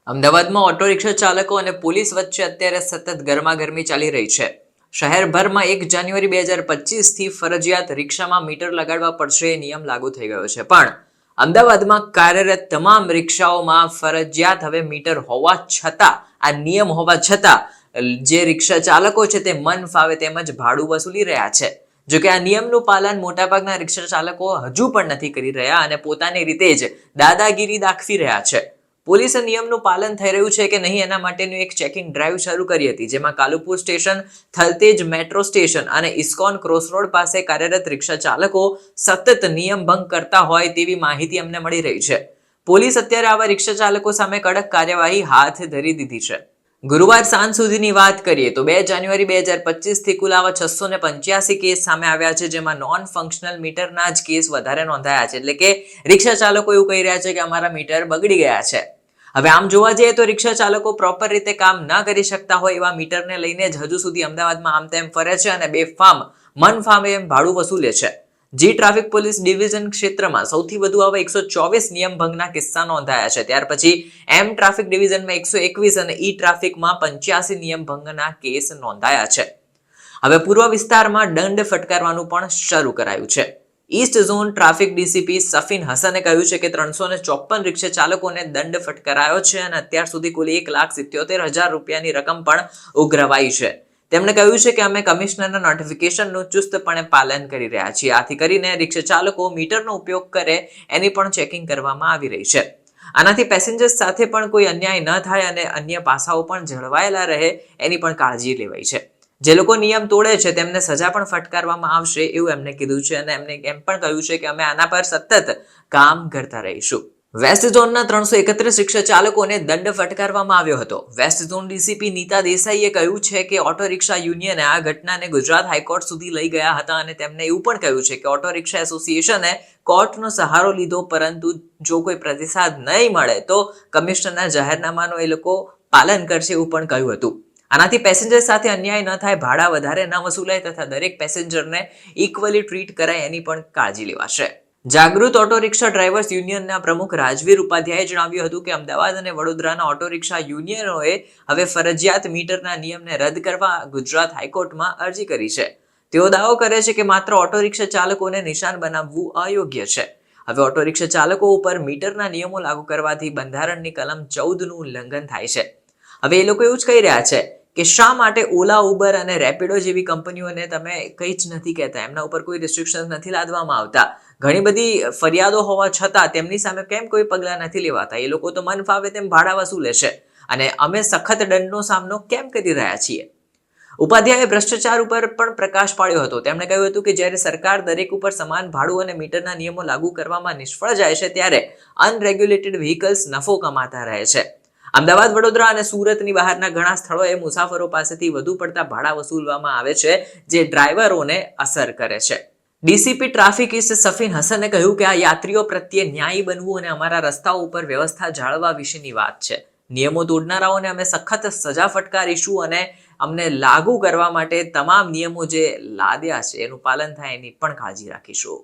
અમદાવાદમાં auto rickshaw ચાલકો અને પોલીસ વચ્ચે અત્યારે સતત ગરમાગરમી ચાલી રહી છે. શહેરભરમાં 1 જાન્યુઆરી 2025 થી ફરજિયાત રિક્ષામાં મીટર લગાડવા પડશે એ નિયમ લાગુ થઈ ગયો છે. પણ અમદાવાદમાં કાર્યરત તમામ રિક્ષાઓમાં ફરજિયાત હવે મીટર હોવા છતાં, આ નિયમ હોવા છતાં જે રિક્ષા ચાલકો છે તે મન ફાવે તેમજ ભાડું વસૂલી રહ્યા છે. જોકે આ નિયમનું પાલન મોટાભાગના રિક્ષા ચાલકો હજુ પણ નથી કરી રહ્યા અને પોતાની રીતે જ દાદાગીરી દાખવી રહ્યા છે. પોલીસે નિયમનું પાલન થઈ રહ્યું છે કે નહીં એના માટેનું એક ચેકિંગ ડ્રાઈવ શરૂ કરી હતી, જેમાં Kalupur station, Thaltej metro station અને ઇસ્કોન ક્રોસરોડ પાસે કાર્યરત રિક્ષા ચાલકો સતત નિયમ ભંગ કરતા હોય તેવી માહિતી અમને મળી રહી છે. પોલીસ અત્યારે આવા રિક્ષા ચાલકો સામે કડક કાર્યવાહી હાથ ધરી દીધી છે. ગુરુવાર સાંજ સુધીની વાત કરીએ તો 2 જાન્યુઆરી 2025 થી કુલ આવા 685 કેસ સામે આવ્યા છે, જેમાં નોન ફંક્શનલ મીટરના જ કેસ વધારે નોંધાયા છે. એટલે કે રિક્ષા ચાલકો એવું કહી રહ્યા છે કે અમારા મીટર બગડી ગયા છે. હવે આમ જોવા જઈએ તો રિક્ષા ચાલકો પ્રોપર રીતે કામ ન કરી શકતા હોય એવા મીટરને લઈને જ હજુ સુધી અમદાવાદમાં આમ તેમ ફરે છે અને બેફામ મન ફાવે એમ ભાડું વસૂલે છે. જી ટ્રાફિક પોલીસ ડિવિઝન ક્ષેત્રમાં સૌથી વધુ આવા 124 નિયમ ભંગના કિસ્સા નોંધાયા છે. ત્યાર પછી એમ ટ્રાફિક ડિવિઝનમાં 121 અને ઈ ટ્રાફિકમાં 85 નિયમ ભંગના કેસ નોંધાયા છે. હવે પૂર્વ વિસ્તારમાં દંડ ફટકારવાનું પણ શરૂ કરાયું છે. East zone traffic DCP Safin હસને કહ્યું છે કે 354 રિક્ષા ચાલકોને દંડ ફટકારાયો છે અને અત્યાર સુધી કુલ 1,77,000 રૂપિયાની રકમ પણ ઉઘરાવાઈ છે. તેમણે કહ્યું છે કે અમે કમિશનરના નોટિફિકેશનનું ચુસ્તપણે પાલન કરી રહ્યા છીએ. આથી કરીને રિક્ષા ચાલકો મીટરનો ઉપયોગ કરે એની પણ ચેકિંગ કરવામાં આવી રહી છે. આનાથી પેસેન્જર્સ સાથે પણ કોઈ અન્યાય ન થાય અને અન્ય પાસાઓ પણ જળવાયેલા રહે એની પણ કાળજી લેવાઈ છે. જે લોકો નિયમ તોડે છે તેમને સજા પણ ફટકારવામાં આવશે એવું એમને કીધું છે અને એમને એમ પણ કહ્યું છે કે અમે આના પર સતત કામ કરતા રહીશું. વેસ્ટ ઝોનના 331 રિક્ષા ચાલકોને દંડ ફટકારવામાં આવ્યો હતો. વેસ્ટ ઝોન ડીસીપી નીતા દેસાઈએ કહ્યું છે કે ઓટો રિક્ષા યુનિયને આ ઘટનાને ગુજરાત હાઈકોર્ટ સુધી લઈ ગયા હતા અને તેમને એવું પણ કહ્યું છે કે ઓટો રિક્ષા એસોસિએશને કોર્ટનો સહારો લીધો, પરંતુ જો કોઈ પ્રતિસાદ નહીં મળે તો કમિશનરના જાહેરનામાનું એ લોકો પાલન કરશે એવું પણ કહ્યું હતું. આનાથી પેસેન્જર સાથે અન્યાય ન થાય, ભાડા વધારે ન વસૂલાય તથા દરેક પેસેન્જરને ઇક્વલી ટ્રીટ કરાય એની પણ કાળજી લેવાશે. જાગૃત ઓટો રિક્ષા ડ્રાઈવર્સ યુનિયનના પ્રમુખ રાજવીર ઉપાધ્યાયે જણાવ્યું હતું કે અમદાવાદ અને વડોદરાના ઓટો રિક્ષા યુનિયનોએ હવે ફરજિયાત મીટરના નિયમને રદ કરવા ગુજરાત હાઈકોર્ટમાં અરજી કરી છે. તેઓ દાવો કરે છે કે માત્ર ઓટો રિક્ષા ચાલકોને નિશાન બનાવવું અયોગ્ય છે. હવે ઓટો રિક્ષા ચાલકો ઉપર મીટરના નિયમો લાગુ કરવાથી બંધારણની કલમ 14નું ઉલ્લંઘન થાય છે. હવે એ લોકો એવું જ કહી રહ્યા છે કે શા માટે ઓલા, ઉબર અને રેપિડો જેવી કંપનીઓને તમે કંઈ જ નથી કહેતા, એમના ઉપર કોઈ રિસ્ટ્રિક્શન નથી લાદવામાં આવતા. ઘણી બધી ફરિયાદો હોવા છતાં તેમની સામે કેમ કોઈ પગલાં નથી લેવાતા? એ લોકો તો મન ફાવે તેમ ભાડા વસૂલે છે અને અમે સખત દંડનો સામનો કેમ કરી રહ્યા છીએ? ઉપાધ્યાયે ભ્રષ્ટાચાર ઉપર પણ પ્રકાશ પાડ્યો હતો. તેમણે કહ્યું હતું કે જ્યારે સરકાર દરેક ઉપર સમાન ભાડું અને મીટરના નિયમો લાગુ કરવામાં નિષ્ફળ જાય છે ત્યારે અનરેગ્યુલેટેડ વ્હીકલ્સ નફો કમાતા રહે છે. અમદાવાદ, વડોદરા અને સુરતની બહારના ઘણા સ્થળોએ મુસાફરો પાસેથી વધુ પડતા ભાડા વસૂલવામાં આવે છે, જે ડ્રાઈવરોને અસર કરે છે. ડીસીપી ટ્રાફિક ઈસ્ટ સફીન હસને કહ્યું કે આ યાત્રીઓ પ્રત્યે ન્યાયી બનવું અને અમારા રસ્તાઓ ઉપર વ્યવસ્થા જાળવવા વિશેની વાત છે. નિયમો તોડનારાઓને અમે સખત સજા ફટકારીશું અને અમને લાગુ કરવા માટે તમામ નિયમો જે લાદ્યા છે એનું પાલન થાય એની પણ કાળજી રાખીશું.